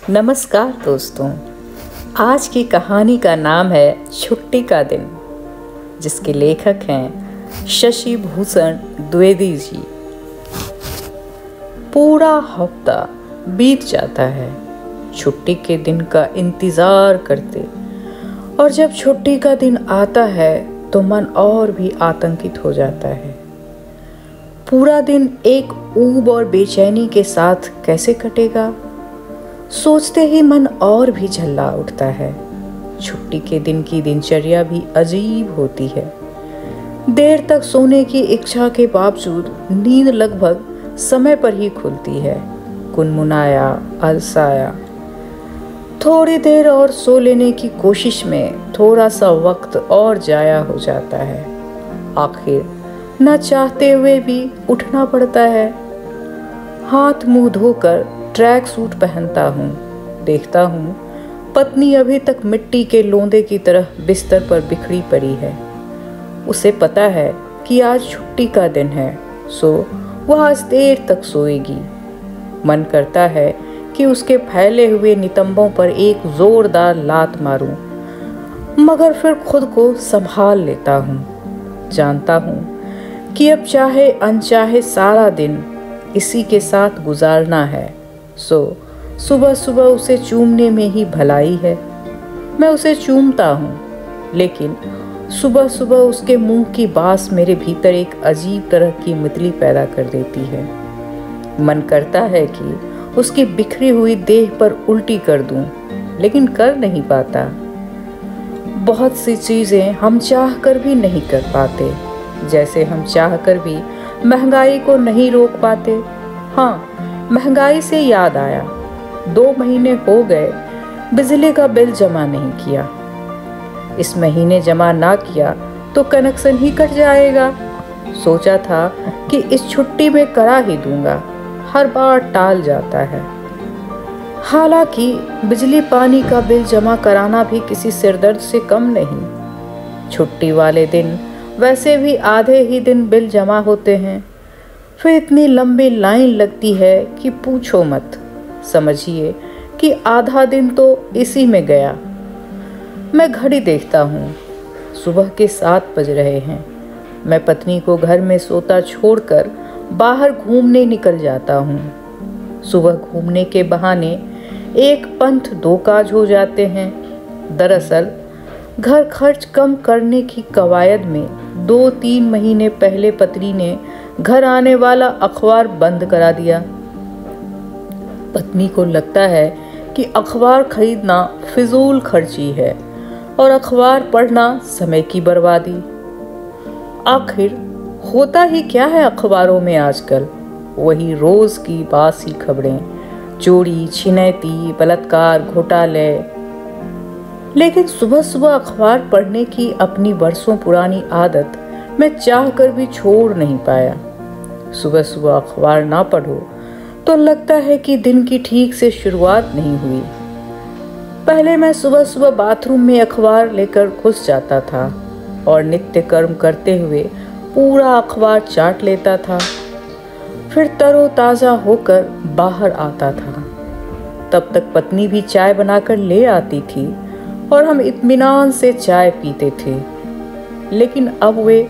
नमस्कार दोस्तों, आज की कहानी का नाम है छुट्टी का दिन, जिसके लेखक हैं शशि भूषण द्विवेदी जी। पूरा हफ्ता बीत जाता है छुट्टी के दिन का इंतज़ार करते, और जब छुट्टी का दिन आता है तो मन और भी आतंकित हो जाता है। पूरा दिन एक ऊब और बेचैनी के साथ कैसे कटेगा, सोचते ही मन और भी झल्ला उठता है। छुट्टी के दिन की दिनचर्या भी अजीब होती है। देर तक सोने की इच्छा के बावजूद नींद लगभग समय पर ही खुलती है। कुनमुनाया, अलसाया, थोड़ी देर और सो लेने की कोशिश में थोड़ा सा वक्त और जाया हो जाता है। आखिर न चाहते हुए भी उठना पड़ता है। हाथ मुंह धोकर ट्रैक सूट पहनता हूँ। देखता हूँ पत्नी अभी तक मिट्टी के लोंदे की तरह बिस्तर पर बिखरी पड़ी है। उसे पता है कि आज छुट्टी का दिन है, सो वह आज देर तक सोएगी। मन करता है कि उसके फैले हुए नितंबों पर एक जोरदार लात मारूं, मगर फिर खुद को संभाल लेता हूँ। जानता हूँ कि अब चाहे अनचाहे सारा दिन इसी के साथ गुजारना है, सो सुबह सुबह उसे चूमने में ही भलाई है। मैं उसे चूमता हूँ, लेकिन सुबह सुबह उसके मुंह की बास मेरे भीतर एक अजीब तरह की मितली पैदा कर देती है। मन करता है कि उसकी बिखरी हुई देह पर उल्टी कर दूं, लेकिन कर नहीं पाता। बहुत सी चीज़ें हम चाह कर भी नहीं कर पाते, जैसे हम चाह कर भी महंगाई को नहीं रोक पाते। हाँ, महंगाई से याद आया, 2 महीने हो गए बिजली का बिल जमा नहीं किया। इस महीने जमा ना किया तो कनेक्शन ही कट जाएगा। सोचा था कि इस छुट्टी में करा ही दूंगा, हर बार टाल जाता है। हालांकि बिजली पानी का बिल जमा कराना भी किसी सिरदर्द से कम नहीं। छुट्टी वाले दिन वैसे भी आधे ही दिन बिल जमा होते हैं, फिर इतनी लंबी लाइन लगती है कि पूछो मत। समझिए कि आधा दिन तो इसी में गया। मैं घड़ी देखता हूँ, सुबह के 7 बज रहे हैं। मैं पत्नी को घर में सोता छोड़कर बाहर घूमने निकल जाता हूँ। सुबह घूमने के बहाने एक पंथ 2 काज हो जाते हैं। दरअसल घर खर्च कम करने की कवायद में 2-3 महीने पहले पत्नी ने घर आने वाला अखबार बंद करा दिया। पत्नी को लगता है कि अखबार खरीदना फिजूल खर्ची है और अखबार पढ़ना समय की बर्बादी। आखिर होता ही क्या है अखबारों में आजकल? वही रोज की बासी खबरें, चोरी, छिनैती, बलात्कार, घोटाले। लेकिन सुबह सुबह अखबार पढ़ने की अपनी बरसों पुरानी आदत मैं चाह कर भी छोड़ नहीं पाया। सुबह सुबह अखबार ना पढ़ो तो लगता है कि दिन की ठीक से शुरुआत नहीं हुई। पहले मैं सुबह सुबह बाथरूम में अखबार लेकर घुस जाता था और नित्य कर्म करते हुए पूरा अखबार चाट लेता था। फिर तरोताज़ा होकर बाहर आता था। तब तक पत्नी भी चाय बनाकर ले आती थी और हम इत्मीनान से चाय पीते थे। लेकिन अब वे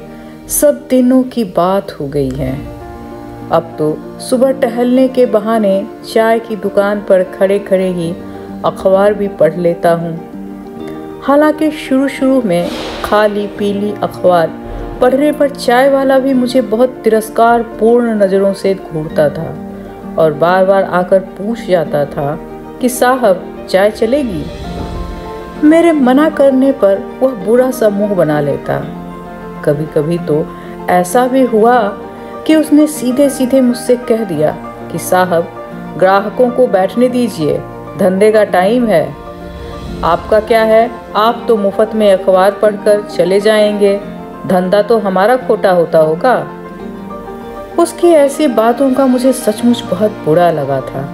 सब दिनों की बात हो गई है। अब तो सुबह टहलने के बहाने चाय की दुकान पर खड़े खड़े ही अखबार भी पढ़ लेता हूँ। हालांकि शुरू शुरू में खाली पीली अखबार पढ़ने पर चाय वाला भी मुझे बहुत तिरस्कार पूर्ण नज़रों से घूरता था और बार बार आकर पूछ जाता था कि साहब चाय चलेगी। मेरे मना करने पर वह बुरा सा मुंह बना लेता। कभी कभी तो ऐसा भी हुआ कि उसने सीधे सीधे मुझसे कह दिया कि साहब ग्राहकों को बैठने दीजिए, धंधे का टाइम है। आपका क्या है, आप तो मुफ्त में अखबार पढ़कर चले जाएंगे, धंधा तो हमारा खोटा होता होगा। उसकी ऐसी बातों का मुझे सचमुच बहुत बुरा लगा था।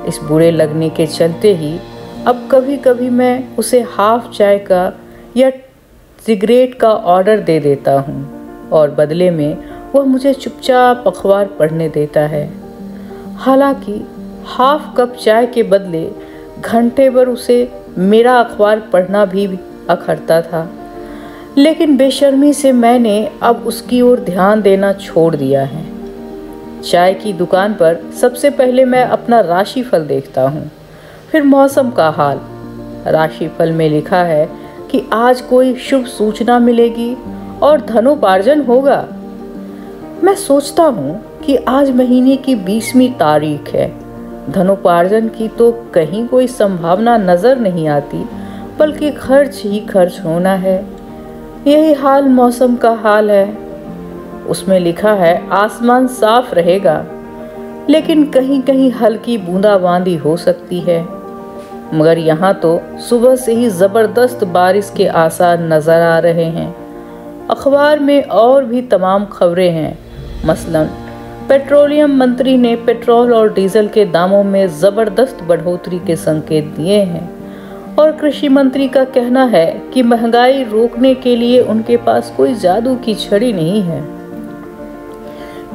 इस बुरे लगने के चलते ही अब कभी कभी मैं उसे हाफ चाय का या सिगरेट का ऑर्डर दे देता हूँ और बदले में वह मुझे चुपचाप अखबार पढ़ने देता है। हालांकि हाफ कप चाय के बदले घंटे भर उसे मेरा अखबार पढ़ना भी अखरता था। लेकिन बेशर्मी से मैंने अब उसकी ओर ध्यान देना छोड़ दिया है। चाय की दुकान पर सबसे पहले मैं अपना राशिफल देखता हूँ, फिर मौसम का हाल। राशिफल में लिखा है कि आज कोई शुभ सूचना मिलेगी और धनोपार्जन होगा। मैं सोचता हूँ कि आज महीने की 20वीं तारीख है। धनोपार्जन की तो कहीं कोई संभावना नजर नहीं आती, बल्कि खर्च ही खर्च होना है। यही हाल मौसम का हाल है। उसमें लिखा है आसमान साफ रहेगा, लेकिन कहीं कहीं हल्की बूंदाबांदी हो सकती है। मगर यहाँ तो सुबह से ही जबरदस्त बारिश के आसार नजर आ रहे हैं। अखबार में और भी तमाम खबरें हैं। मसलन पेट्रोलियम मंत्री ने पेट्रोल और डीजल के दामों में जबरदस्त बढ़ोतरी के संकेत दिए हैं, और कृषि मंत्री का कहना है कि महंगाई रोकने के लिए उनके पास कोई जादू की छड़ी नहीं है।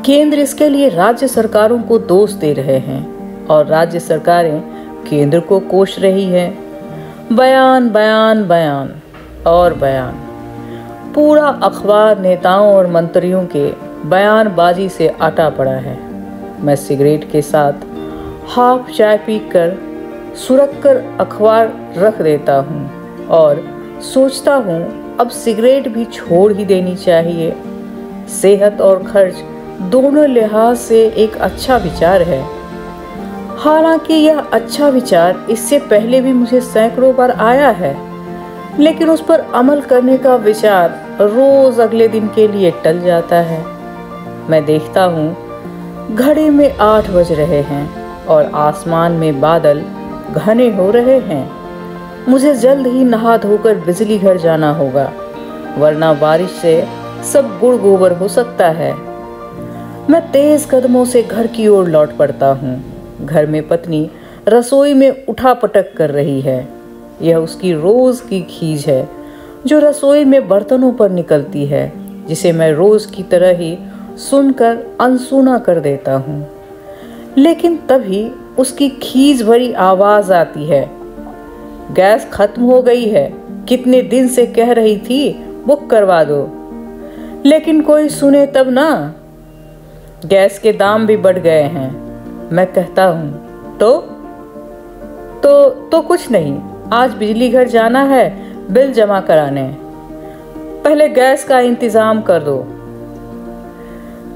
केंद्र इसके लिए राज्य सरकारों को दोष दे रहे हैं और राज्य सरकारें केंद्र को कोस रही है। बयान बयान बयान और बयान। पूरा अखबार नेताओं और मंत्रियों के बयानबाजी से आटा पड़ा है। मैं सिगरेट के साथ हाफ चाय पीकर सुरख कर अखबार रख देता हूँ और सोचता हूँ अब सिगरेट भी छोड़ ही देनी चाहिए। सेहत और खर्च दोनों लिहाज से एक अच्छा विचार है। हालांकि यह अच्छा विचार इससे पहले भी मुझे सैकड़ों बार आया है, लेकिन उस पर अमल करने का विचार रोज अगले दिन के लिए टल जाता है। मैं देखता हूँ घड़ी में 8 बज रहे हैं और आसमान में बादल घने हो रहे हैं। मुझे जल्द ही नहा धोकर बिजली घर जाना होगा, वरना बारिश से सब गुड़ गोबर हो सकता है। मैं तेज कदमों से घर की ओर लौट पड़ता हूँ। घर में पत्नी रसोई में उठापटक कर रही है। यह उसकी रोज की खीज है जो रसोई में बर्तनों पर निकलती है, जिसे मैं रोज की तरह ही सुनकर अनसुना कर देता हूँ। लेकिन तभी उसकी खीज भरी आवाज आती है, गैस खत्म हो गई है, कितने दिन से कह रही थी बुक करवा दो। लेकिन कोई सुने तब ना। गैस के दाम भी बढ़ गए हैं। मैं कहता हूँ तो कुछ नहीं, आज बिजली घर जाना है बिल जमा कराने, पहले गैस का इंतजाम कर दो।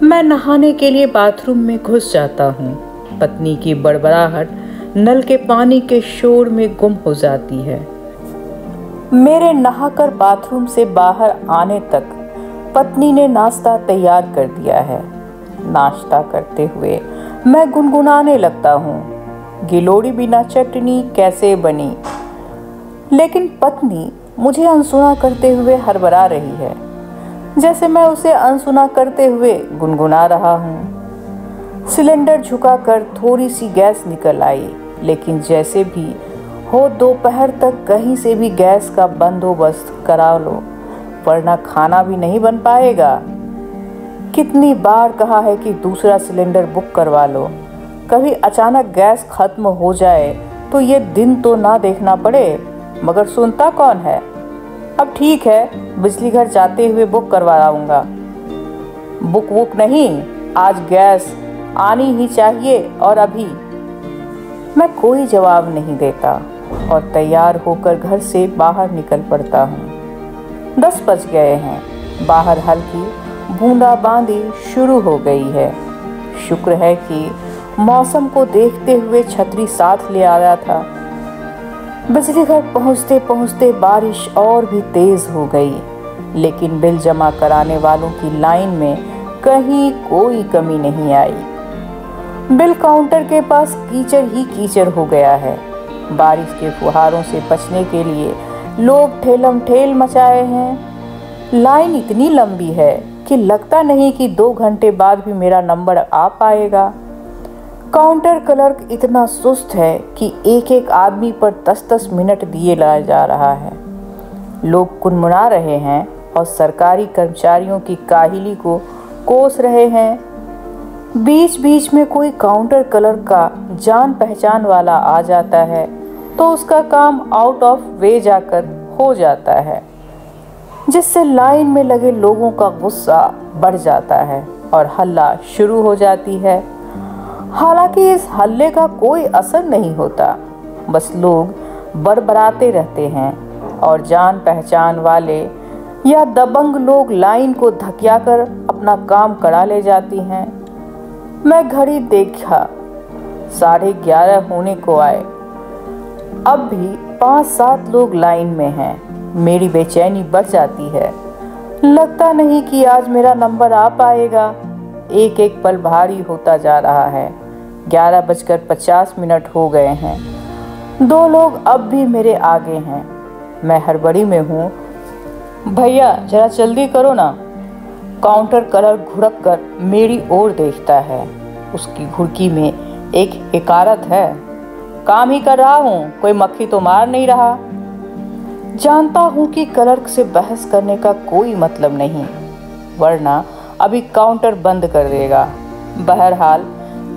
मैं नहाने के लिए बाथरूम में घुस जाता हूँ। पत्नी की बड़बड़ाहट नल के पानी के शोर में गुम हो जाती है। मेरे नहाकर बाथरूम से बाहर आने तक पत्नी ने नाश्ता तैयार कर दिया है। नाश्ता करते हुए मैं गुनगुनाने लगता हूँ, गिलोड़ी बिना चटनी कैसे बनी। लेकिन पत्नी मुझे अनसुना करते हुए हड़बड़ा रही है, जैसे मैं उसे अनसुना करते हुए गुनगुना रहा हूँ। सिलेंडर झुकाकर थोड़ी सी गैस निकल आई, लेकिन जैसे भी हो दोपहर तक कहीं से भी गैस का बंदोबस्त करा लो, वरना खाना भी नहीं बन पाएगा। कितनी बार कहा है कि दूसरा सिलेंडर बुक करवा लो, कभी अचानक गैस खत्म हो जाए तो ये दिन तो ना देखना पड़े, मगर सुनता कौन है। अब ठीक है, बिजली घर जाते हुए बुक करवाऊंगा। बुक नहीं, आज गैस आनी ही चाहिए और अभी। मैं कोई जवाब नहीं देता और तैयार होकर घर से बाहर निकल पड़ता हूँ। 10 बज गए हैं। बाहर हल्की बूंदाबांदी शुरू हो गई है। शुक्र है कि मौसम को देखते हुए छतरी साथ ले आया था। बिजली घर पहुँचते पहुँचते बारिश और भी तेज हो गई, लेकिन बिल जमा कराने वालों की लाइन में कहीं कोई कमी नहीं आई। बिल काउंटर के पास कीचड़ ही कीचड़ हो गया है। बारिश के फुहारों से बचने के लिए लोग ठेलम ठेल मचाए हैं। लाइन इतनी लंबी है कि लगता नहीं कि 2 घंटे बाद भी मेरा नंबर आ पाएगा। काउंटर क्लर्क इतना सुस्त है कि एक एक आदमी पर 10-10 मिनट दिए लाया जा रहा है। लोग कुनमुना रहे हैं और सरकारी कर्मचारियों की काहिली को कोस रहे हैं। बीच बीच में कोई काउंटर क्लर्क का जान पहचान वाला आ जाता है तो उसका काम आउट ऑफ वे जाकर हो जाता है, जिससे लाइन में लगे लोगों का गुस्सा बढ़ जाता है और हल्ला शुरू हो जाती है। हालांकि इस हल्ले का कोई असर नहीं होता, बस लोग बड़बड़ाते रहते हैं और जान पहचान वाले या दबंग लोग लाइन को धकियाकर अपना काम करा ले जाती हैं। मैं घड़ी देखा, 11:30 होने को आए। अब भी 5-7 लोग लाइन में हैं। मेरी बेचैनी बढ़ जाती है। लगता नहीं कि आज मेरा नंबर आ पाएगा। एक एक पल भारी होता जा रहा है। 11:50 हो गए हैं। 2 लोग अब भी मेरे आगे हैं। मैं हड़बड़ी में हूँ। भैया जरा जल्दी करो ना। काउंटर क्लर्क घुड़क कर मेरी ओर देखता है। उसकी घुड़की में एक हकारत है। काम ही कर रहा हूँ, कोई मक्खी तो मार नहीं रहा। जानता हूँ कि क्लर्क से बहस करने का कोई मतलब नहीं, वरना अभी काउंटर बंद कर देगा। बहरहाल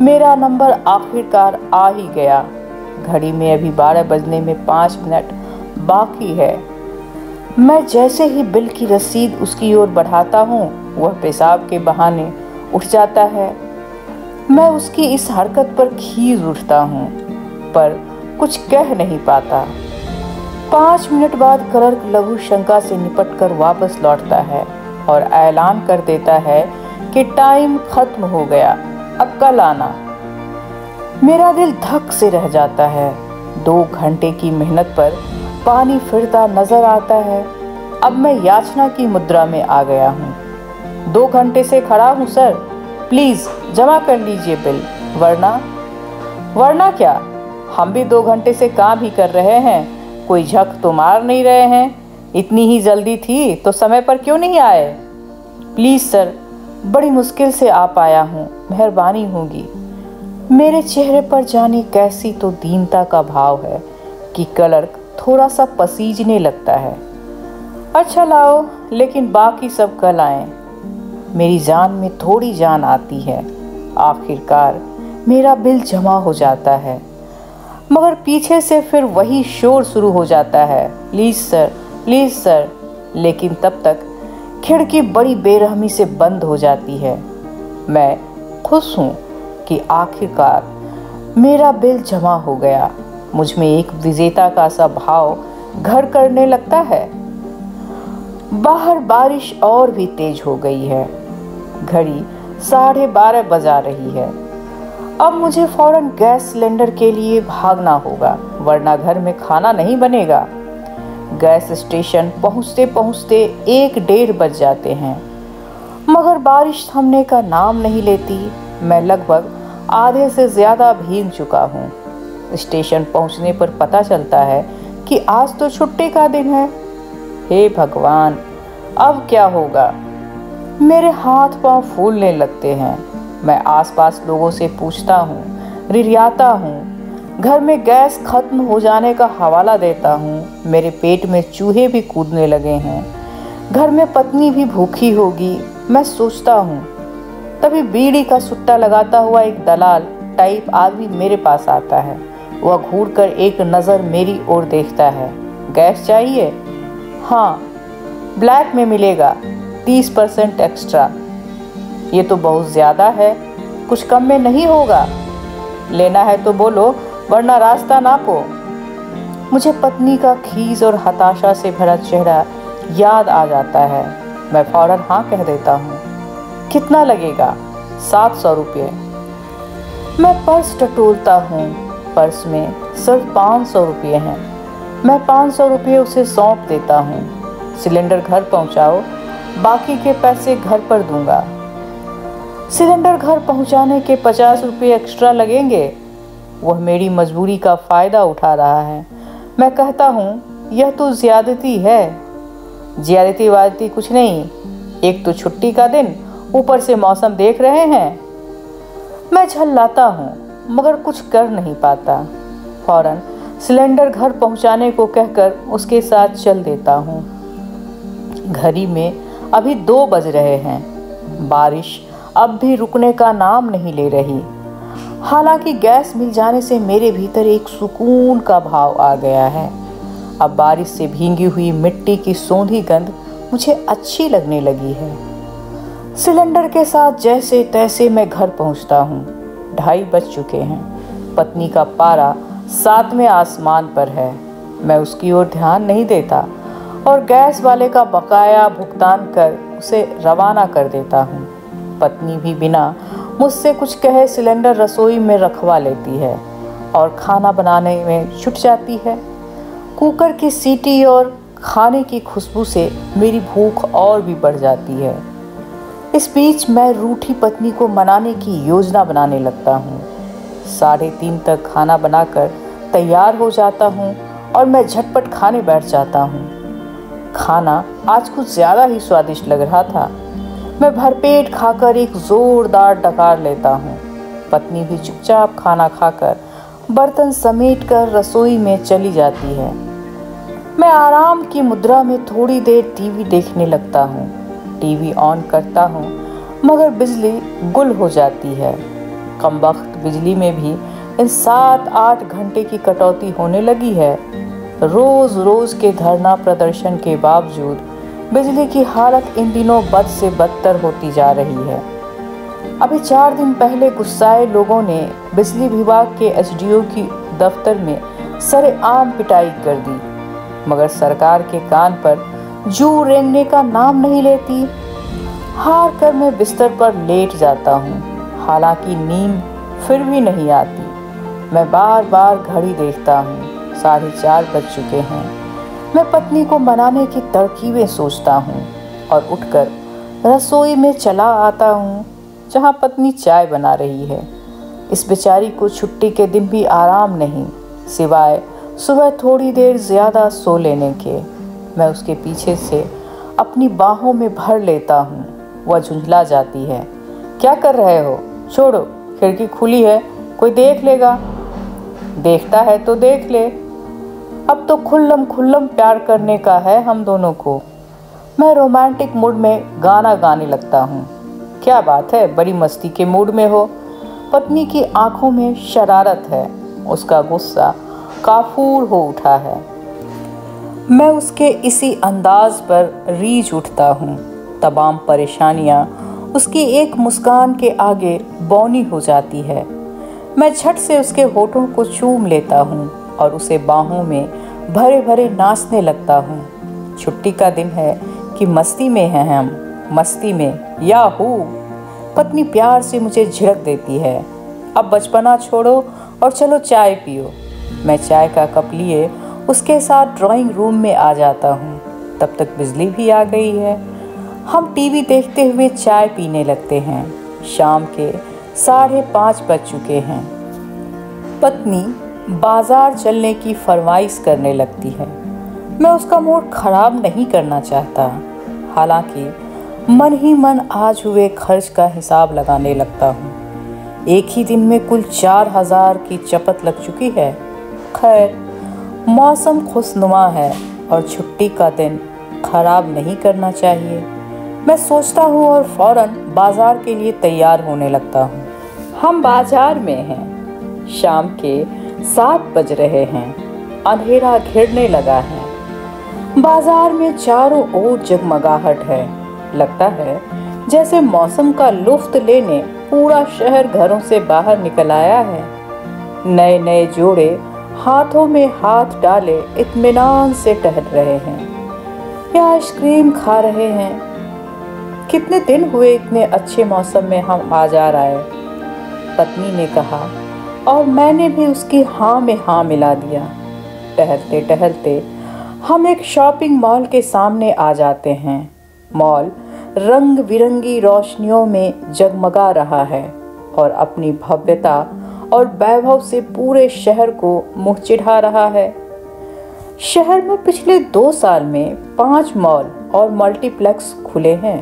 मेरा नंबर आखिरकार आ ही गया। घड़ी में अभी 12 बजने में 5 मिनट बाकी है। मैं जैसे ही बिल की रसीद उसकी ओर बढ़ाता हूँ, वह पेशाब के बहाने उठ जाता है। मैं उसकी इस हरकत पर खीज उठता हूँ, पर कुछ कह नहीं पाता। 5 मिनट बाद क्लर्क लघु शंका से निपटकर वापस लौटता है और ऐलान कर देता है कि टाइम खत्म हो गया, अब कल आना। मेरा दिल धक से रह जाता है। 2 घंटे की मेहनत पर पानी फिरता नजर आता है। अब मैं याचना की मुद्रा में आ गया हूँ। 2 घंटे से खड़ा हूँ सर, प्लीज जमा कर लीजिए बिल, वरना क्या? हम भी 2 घंटे से काम ही कर रहे हैं, कोई झक तो मार नहीं रहे हैं। इतनी ही जल्दी थी तो समय पर क्यों नहीं आए? प्लीज सर, बड़ी मुश्किल से आ पाया हूँ, मेहरबानी होगी। मेरे चेहरे पर जाने कैसी तो दीनता का भाव है कि क्लर्क थोड़ा सा पसीजने लगता है। अच्छा लाओ, लेकिन बाकी सब कल आए। मेरी जान में थोड़ी जान आती है। आखिरकार मेरा बिल जमा हो जाता है, मगर पीछे से फिर वही शोर शुरू हो जाता है, प्लीज सर, प्लीज सर। लेकिन तब तक खिड़की बड़ी बेरहमी से बंद हो जाती है। मैं खुश हूँ कि आखिरकार मेरा बिल जमा हो गया। मुझ में एक विजेता का सा भाव घर करने लगता है। बाहर बारिश और भी तेज हो गई है। घड़ी 12:30 बजा रही है। अब मुझे फौरन गैस सिलेंडर के लिए भागना होगा, वरना घर में खाना नहीं बनेगा। गैस स्टेशन पहुंचते पहुंचते 1-1:30 बज जाते हैं, मगर बारिश थमने का नाम नहीं लेती। मैं लगभग आधे से ज़्यादा भीग चुका हूँ। स्टेशन पहुंचने पर पता चलता है कि आज तो छुट्टी का दिन है। हे भगवान, अब क्या होगा? मेरे हाथ पांव फूलने लगते हैं। मैं आसपास लोगों से पूछता हूँ, रिरियाता हूँ, घर में गैस खत्म हो जाने का हवाला देता हूँ। मेरे पेट में चूहे भी कूदने लगे हैं। घर में पत्नी भी भूखी होगी, मैं सोचता हूँ। तभी बीड़ी का सुट्टा लगाता हुआ एक दलाल टाइप आदमी मेरे पास आता है। वह घूरकर एक नज़र मेरी ओर देखता है। गैस चाहिए? हाँ, ब्लैक में मिलेगा, 30% एक्स्ट्रा। ये तो बहुत ज़्यादा है, कुछ कम में नहीं होगा? लेना है तो बोलो, वरना रास्ता नापो। मुझे पत्नी का खीज और हताशा से भरा चेहरा याद आ जाता है। मैं फौरन हाँ कह देता हूँ। कितना लगेगा? 700 रुपये। मैं पर्स टटोलता हूँ। पर्स में सिर्फ 500 रुपये हैं। मैं 500 रुपये उसे सौंप देता हूँ। सिलेंडर घर पहुँचाओ, बाकी के पैसे घर पर दूंगा। सिलेंडर घर पहुँचाने के 50 रुपये एक्स्ट्रा लगेंगे। वह मेरी मजबूरी का फ़ायदा उठा रहा है। मैं कहता हूँ, यह तो ज़्यादती है। ज़्यादती वादती कुछ नहीं, एक तो छुट्टी का दिन, ऊपर से मौसम देख रहे हैं। मैं झल्लाता हूँ, मगर कुछ कर नहीं पाता। फौरन सिलेंडर घर पहुँचाने को कहकर उसके साथ चल देता हूँ। घड़ी में अभी 2 बज रहे हैं। बारिश अब भी रुकने का नाम नहीं ले रही। हालांकि गैस मिल जाने से मेरे भीतर एक सुकून का भाव आ गया है। अब बारिश से भीगी हुई मिट्टी की सोंधी गंध मुझे अच्छी लगने लगी है। सिलेंडर के साथ जैसे तैसे मैं घर पहुंचता हूँ। 2:30 बज चुके हैं। पत्नी का पारा 7वें आसमान पर है। मैं उसकी ओर ध्यान नहीं देता और गैस वाले का बकाया भुगतान कर उसे रवाना कर देता हूँ। पत्नी भी बिना मुझसे कुछ कहे सिलेंडर रसोई में रखवा लेती है और खाना बनाने में छुट जाती है। कुकर की सीटी और खाने की खुशबू से मेरी भूख और भी बढ़ जाती है। इस बीच मैं रूठी पत्नी को मनाने की योजना बनाने लगता हूँ। 3:30 तक खाना बनाकर तैयार हो जाता हूँ और मैं झटपट खाने बैठ जाता हूँ। खाना आज कुछ ज़्यादा ही स्वादिष्ट लग रहा था। मैं भरपेट खाकर एक ज़ोरदार डकार लेता हूँ। पत्नी भी चुपचाप खाना खाकर बर्तन समेटकर रसोई में चली जाती है। मैं आराम की मुद्रा में थोड़ी देर टीवी देखने लगता हूँ। टीवी ऑन करता हूँ मगर बिजली गुल हो जाती है। कमबख्त बिजली में भी इन 7-8 घंटे की कटौती होने लगी है। रोज़ के धरना प्रदर्शन के बावजूद बिजली की हालत इन दिनों बद से बदतर होती जा रही है। अभी 4 दिन पहले गुस्साए लोगों ने बिजली विभाग के एसडीओ की दफ्तर में सरेआम पिटाई कर दी, मगर सरकार के कान पर जू रेंगने का नाम नहीं लेती। हार कर मैं बिस्तर पर लेट जाता हूँ। हालांकि नींद फिर भी नहीं आती। मैं बार बार घड़ी देखता हूँ। 4:30 बज चुके हैं। मैं पत्नी को मनाने की तरकीबें सोचता हूँ और उठकर रसोई में चला आता हूँ जहाँ पत्नी चाय बना रही है। इस बेचारी को छुट्टी के दिन भी आराम नहीं, सिवाय सुबह थोड़ी देर ज़्यादा सो लेने के। मैं उसके पीछे से अपनी बाहों में भर लेता हूँ। वह झुंझला जाती है। क्या कर रहे हो? छोड़ो, खिड़की खुली है, कोई देख लेगा। देखता है तो देख ले, अब तो खुल्लम खुल्लम प्यार करने का है हम दोनों को। मैं रोमांटिक मूड में गाना गाने लगता हूँ। क्या बात है, बड़ी मस्ती के मूड में हो। पत्नी की आंखों में शरारत है। उसका गुस्सा काफूर हो उठा है। मैं उसके इसी अंदाज पर रीझ उठता हूँ। तमाम परेशानियाँ उसकी एक मुस्कान के आगे बौनी हो जाती है। मैं झट से उसके होठों को चूम लेता हूँ और उसे बाहों में भरे भरे नाचने लगता हूँ। छुट्टी का दिन है कि मस्ती में हैं हम, मस्ती में याहू। पत्नी प्यार से मुझे झिड़क देती है। अब बचपना छोड़ो और चलो चाय पियो। मैं चाय का कप लिए उसके साथ ड्राइंग रूम में आ जाता हूँ। तब तक बिजली भी आ गई है। हम टीवी देखते हुए चाय पीने लगते हैं। शाम के 5:30 बज चुके हैं। पत्नी बाजार चलने की फरमाइश करने लगती है। मैं उसका मूड खराब नहीं करना चाहता। हालांकि मन ही मन आज हुए खर्च का हिसाब लगाने लगता हूँ। एक ही दिन में कुल 4,000 की चपत लग चुकी है। खैर, मौसम खुशनुमा है और छुट्टी का दिन खराब नहीं करना चाहिए। मैं सोचता हूँ और फौरन बाजार के लिए तैयार होने लगता हूँ। हम बाजार में हैं। शाम के 7 बज रहे हैं। अंधेरा घिरने लगा है। बाजार में चारों ओर जगमगाहट है। लगता है जैसे मौसम का लुत्फ लेने पूरा शहर घरों से बाहर निकल आया है। नए नए जोड़े हाथों में हाथ डाले इत्मीनान से टहल रहे हैं या आइसक्रीम खा रहे हैं। कितने दिन हुए इतने अच्छे मौसम में हम बाजार आए, पत्नी ने कहा और मैंने भी उसकी हाँ में हाँ मिला दिया। टहलते टहलते हम एक शॉपिंग मॉल के सामने आ जाते हैं। मॉल रंग बिरंगी रोशनियों में जगमगा रहा है और अपनी भव्यता और वैभव से पूरे शहर को मुँह चिढ़ा रहा है। शहर में पिछले 2 साल में 5 मॉल और मल्टीप्लेक्स खुले हैं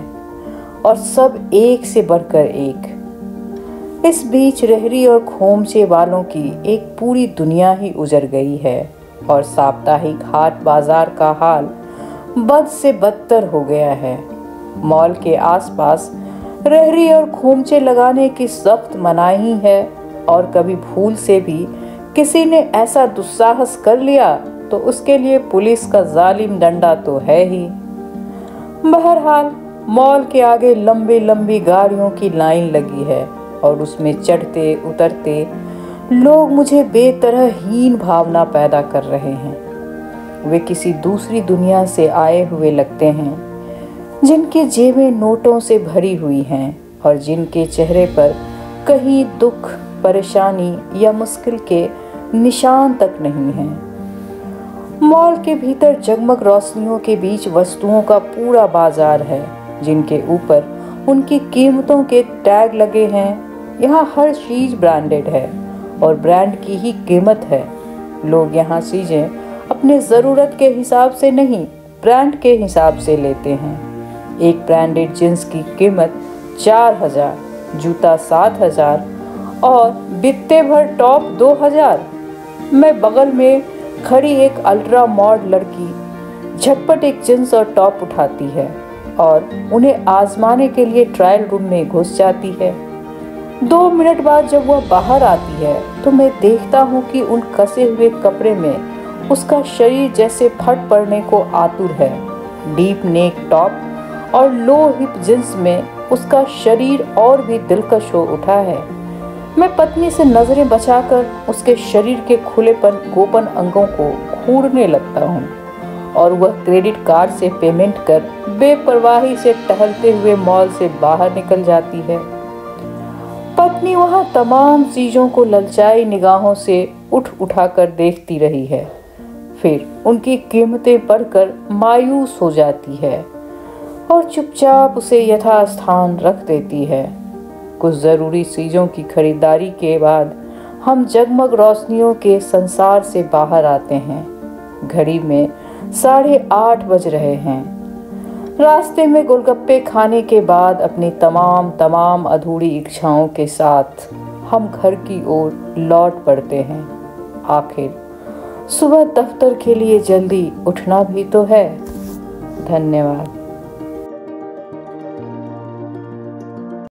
और सब एक से बढ़कर एक। इस बीच रेहड़ी और खोमचे वालों की एक पूरी दुनिया ही उजड़ गई है और साप्ताहिक हाट बाजार का हाल बद से बदतर हो गया है। मॉल के आसपास रेहड़ी और खोमचे लगाने की सख्त मनाही है, और कभी भूल से भी किसी ने ऐसा दुस्साहस कर लिया तो उसके लिए पुलिस का जालिम डंडा तो है ही। बहरहाल मॉल के आगे लंबी लंबी गाड़ियों की लाइन लगी है और उसमें चढ़ते उतरते लोग मुझे बेतरह हीन भावना पैदा कर रहे हैं। वे किसी दूसरी दुनिया से आए हुए लगते हैं, जिनकी जेबें नोटों से भरी हुई हैं और जिनके चेहरे पर कहीं दुख, परेशानी या मुश्किल के निशान तक नहीं हैं। मॉल के भीतर जगमग रोशनियों के बीच वस्तुओं का पूरा बाजार है, जिनके ऊपर उनकी कीमतों के टैग लगे हैं। यहाँ हर चीज ब्रांडेड है और ब्रांड की ही कीमत है। लोग यहाँ चीजें अपने ज़रूरत के हिसाब से नहीं, ब्रांड के हिसाब से लेते हैं। एक ब्रांडेड जींस की कीमत 4000, जूता 7000 और बित्ते भर टॉप 2000। मैं बगल में खड़ी एक अल्ट्रा मॉड लड़की झटपट एक जींस और टॉप उठाती है और उन्हें आजमाने के लिए ट्रायल रूम में घुस जाती है। 2 मिनट बाद जब वह बाहर आती है तो मैं देखता हूँ कि उन कसे हुए कपड़े में उसका शरीर जैसे फट पड़ने को आतुर है। डीप नेक टॉप और लो हिप जींस में उसका शरीर और भी दिलकश हो उठा है। मैं पत्नी से नजरें बचाकर उसके शरीर के खुलेपन गोपन अंगों को खूरने लगता हूँ और वह क्रेडिट कार्ड से पेमेंट कर बेपरवाही से टहलते हुए मॉल से बाहर निकल जाती है। पत्नी वहाँ तमाम चीजों को ललचाई निगाहों से उठाकर देखती रही है, फिर उनकी कीमतें पढ़कर मायूस हो जाती है और चुपचाप उसे यथास्थान रख देती है। कुछ ज़रूरी चीज़ों की खरीदारी के बाद हम जगमग रोशनियों के संसार से बाहर आते हैं। घड़ी में 8:30 बज रहे हैं। रास्ते में गोलगप्पे खाने के बाद अपनी तमाम अधूरी इच्छाओं के साथ हम घर की ओर लौट पड़ते हैं। आखिर सुबह दफ्तर के लिए जल्दी उठना भी तो है। धन्यवाद।